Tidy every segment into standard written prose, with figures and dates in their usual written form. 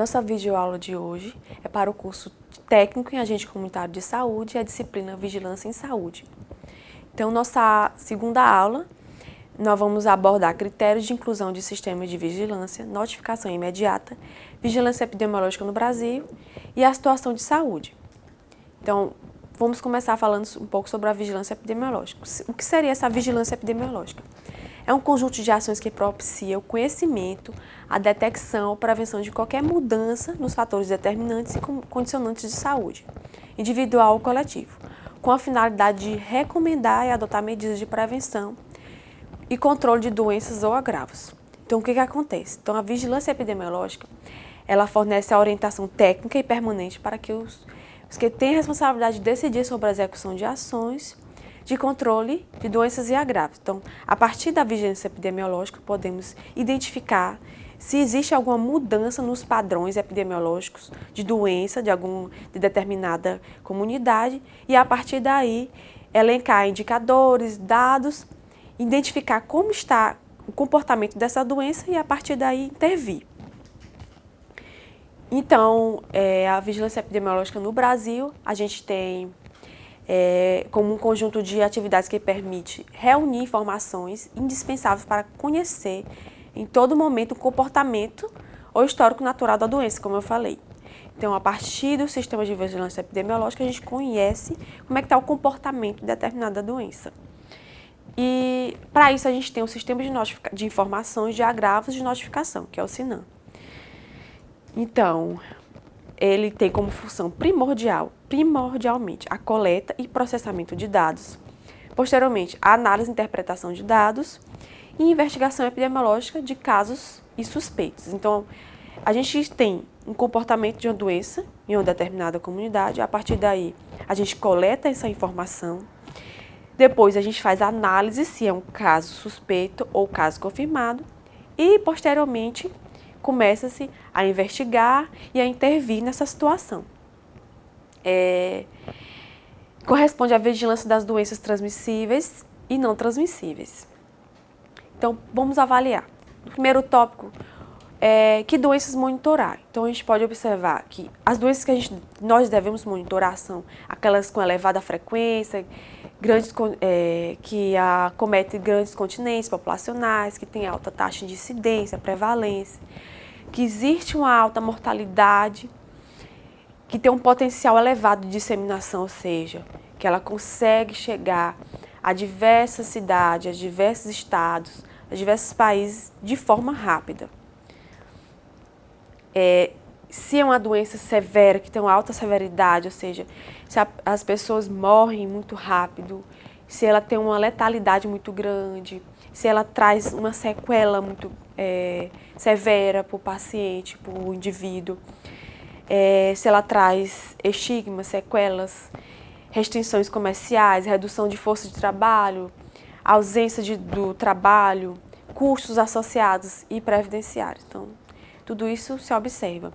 nossa videoaula de hoje é para o curso técnico em agente comunitário de saúde e a disciplina Vigilância em Saúde. Então, nossa segunda aula, nós vamos abordar critérios de inclusão de sistemas de vigilância, notificação imediata, vigilância epidemiológica no Brasil e a situação de saúde. Então, vamos começar falando um pouco sobre a vigilância epidemiológica. O que seria essa vigilância epidemiológica? É um conjunto de ações que propicia o conhecimento, a detecção ou prevenção de qualquer mudança nos fatores determinantes e condicionantes de saúde, individual ou coletivo, com a finalidade de recomendar e adotar medidas de prevenção e controle de doenças ou agravos. Então, o que acontece? Então, a vigilância epidemiológica, ela fornece a orientação técnica e permanente para que os que têm a responsabilidade de decidir sobre a execução de ações de controle de doenças e agravos. Então, a partir da vigilância epidemiológica, podemos identificar se existe alguma mudança nos padrões epidemiológicos de doença de determinada comunidade e, a partir daí, elencar indicadores, dados, identificar como está o comportamento dessa doença e, a partir daí, intervir. Então, a vigilância epidemiológica no Brasil, a gente tem como um conjunto de atividades que permite reunir informações indispensáveis para conhecer em todo momento o comportamento ou histórico natural da doença, como eu falei. Então, a partir do sistema de vigilância epidemiológica, a gente conhece como é que está o comportamento de determinada doença. E, para isso, a gente tem o sistema de informações de agravos de notificação, que é o SINAM. Então, ele tem como função primordialmente, a coleta e processamento de dados. Posteriormente, a análise e interpretação de dados e investigação epidemiológica de casos e suspeitos. Então, a gente tem um comportamento de uma doença em uma determinada comunidade. A partir daí, a gente coleta essa informação. Depois, a gente faz a análise se é um caso suspeito ou caso confirmado. E, posteriormente, começa-se a investigar e a intervir nessa situação. Corresponde à vigilância das doenças transmissíveis e não transmissíveis. Então, vamos avaliar. O primeiro tópico é que doenças monitorar. Então, a gente pode observar que as doenças que nós devemos monitorar são aquelas com elevada frequência, que acometem grandes continentes populacionais, que têm alta taxa de incidência, prevalência, que existe uma alta mortalidade, que tem um potencial elevado de disseminação, ou seja, que ela consegue chegar a diversas cidades, a diversos estados, a diversos países de forma rápida. Se é uma doença severa, que tem uma alta severidade, ou seja, se as pessoas morrem muito rápido, se ela tem uma letalidade muito grande, se ela traz uma sequela muito severa para o paciente, para o indivíduo, se ela traz estigmas, sequelas, restrições comerciais, redução de força de trabalho, ausência do trabalho, custos associados e previdenciários. Então, tudo isso se observa.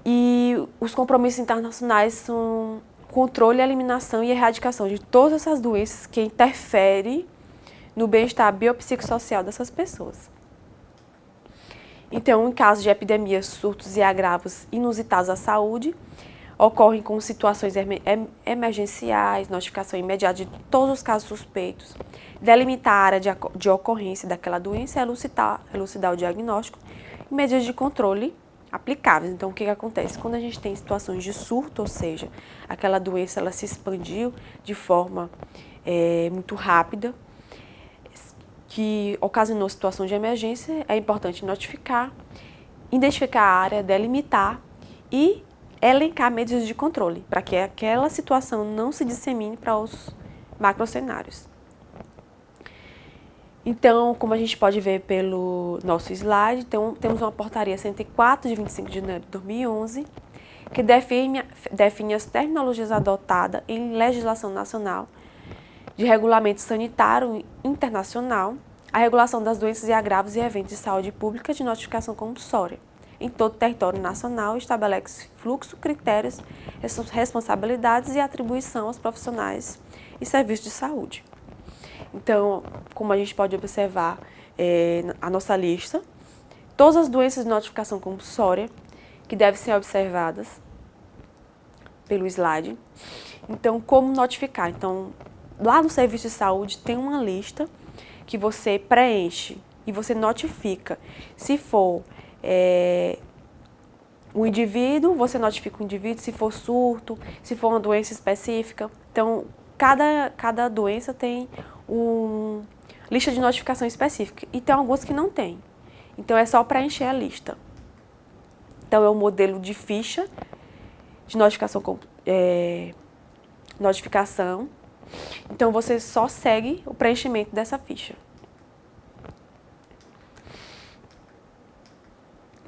E os compromissos internacionais são controle, eliminação e erradicação de todas essas doenças que interferem no bem-estar biopsicossocial dessas pessoas. Então, em caso de epidemias, surtos e agravos inusitados à saúde, ocorrem com situações emergenciais, notificação imediata de todos os casos suspeitos, delimitar a área de ocorrência daquela doença, elucidar o diagnóstico e medidas de controle aplicáveis. Então, o que acontece? Quando a gente tem situações de surto, ou seja, aquela doença ela se expandiu de forma muito rápida, que ocasionou situação de emergência, é importante notificar, identificar a área, delimitar e elencar medidas de controle, para que aquela situação não se dissemine para os macrocenários. Então, como a gente pode ver pelo nosso slide, temos uma portaria 104 de 25 de janeiro de 2011, que define as terminologias adotadas em legislação nacional de regulamento sanitário internacional, a regulação das doenças e agravos e eventos de saúde pública de notificação compulsória em todo o território nacional, estabelece fluxo, critérios, responsabilidades e atribuição aos profissionais e serviços de saúde. Então, como a gente pode observar, a nossa lista todas as doenças de notificação compulsória que devem ser observadas pelo slide. Então, como notificar? Então, lá no serviço de saúde tem uma lista que você preenche e você notifica. Se for um indivíduo, você notifica o indivíduo, se for surto, se for uma doença específica. Então, cada doença tem uma lista de notificação específica e tem algumas que não tem. Então, é só preencher a lista. Então, é o modelo de ficha de notificação. Então, você só segue o preenchimento dessa ficha.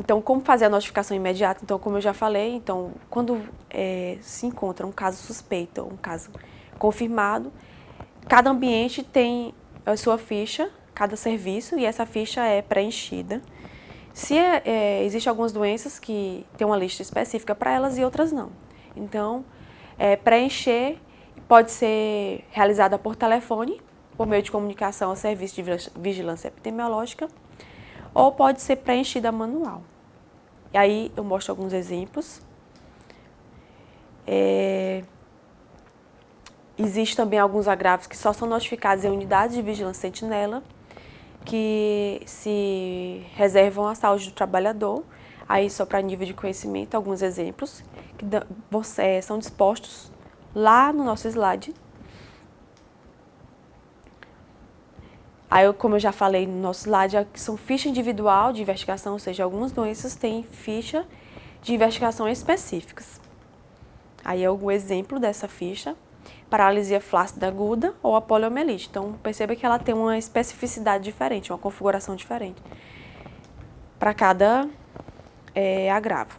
Então, como fazer a notificação imediata? Então, como eu já falei, então, quando se encontra um caso suspeito ou um caso confirmado, cada ambiente tem a sua ficha, cada serviço, e essa ficha é preenchida. Se existem algumas doenças que tem uma lista específica para elas e outras não. Então, preencher pode ser realizada por telefone, por meio de comunicação ao serviço de vigilância epidemiológica, ou pode ser preenchida manual. E aí eu mostro alguns exemplos. Existem também alguns agravos que só são notificados em unidades de vigilância sentinela, que se reservam à saúde do trabalhador. Aí, só para nível de conhecimento, alguns exemplos que são dispostos lá no nosso slide. Aí, como eu já falei no nosso slide, são ficha individual de investigação, ou seja, algumas doenças têm ficha de investigação específicas. Aí é algum exemplo dessa ficha: paralisia flácida aguda ou a poliomielite. Então, perceba que ela tem uma especificidade diferente, uma configuração diferente para cada agravo.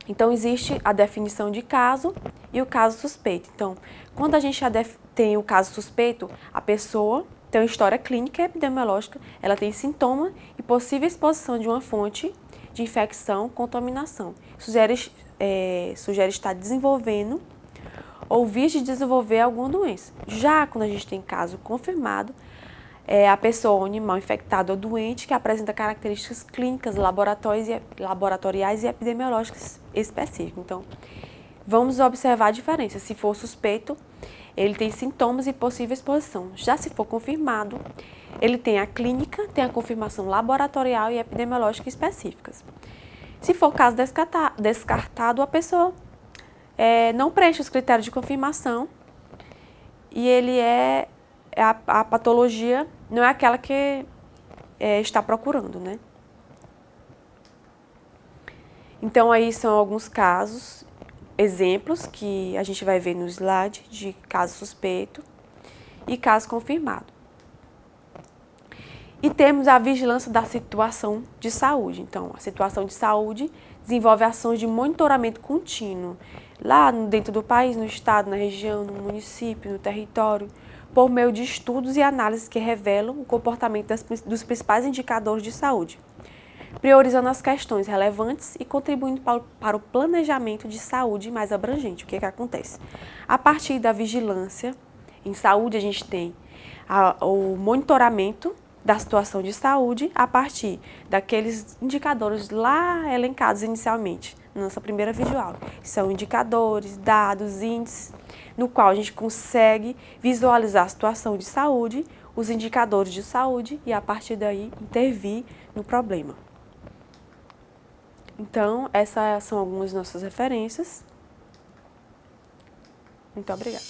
Então, existe a definição de caso e o caso suspeito. Então, quando a gente já tem o caso suspeito, a pessoa tem uma história clínica e epidemiológica, ela tem sintoma e possível exposição de uma fonte de infecção, contaminação. Sugere estar desenvolvendo ou vias de desenvolver alguma doença. Já quando a gente tem caso confirmado, a pessoa ou animal infectado ou doente que apresenta características clínicas, laboratoriais e epidemiológicas específicas. Então, vamos observar a diferença. Se for suspeito, ele tem sintomas e possível exposição. Já se for confirmado, ele tem a clínica, tem a confirmação laboratorial e epidemiológica específicas. Se for caso descartado, a pessoa não preenche os critérios de confirmação e ele a patologia não é aquela que está procurando, né? Então, aí são alguns casos, exemplos que a gente vai ver no slide de caso suspeito e caso confirmado. E temos a vigilância da situação de saúde. Então, a situação de saúde desenvolve ações de monitoramento contínuo, lá dentro do país, no estado, na região, no município, no território, por meio de estudos e análises que revelam o comportamento dos principais indicadores de saúde, priorizando as questões relevantes e contribuindo para o planejamento de saúde mais abrangente. O que acontece? A partir da vigilância em saúde, a gente tem o monitoramento da situação de saúde a partir daqueles indicadores lá elencados inicialmente, na nossa primeira videoaula. São indicadores, dados, índices, no qual a gente consegue visualizar a situação de saúde, os indicadores de saúde e, a partir daí, intervir no problema. Então, essas são algumas de nossas referências. Muito obrigada.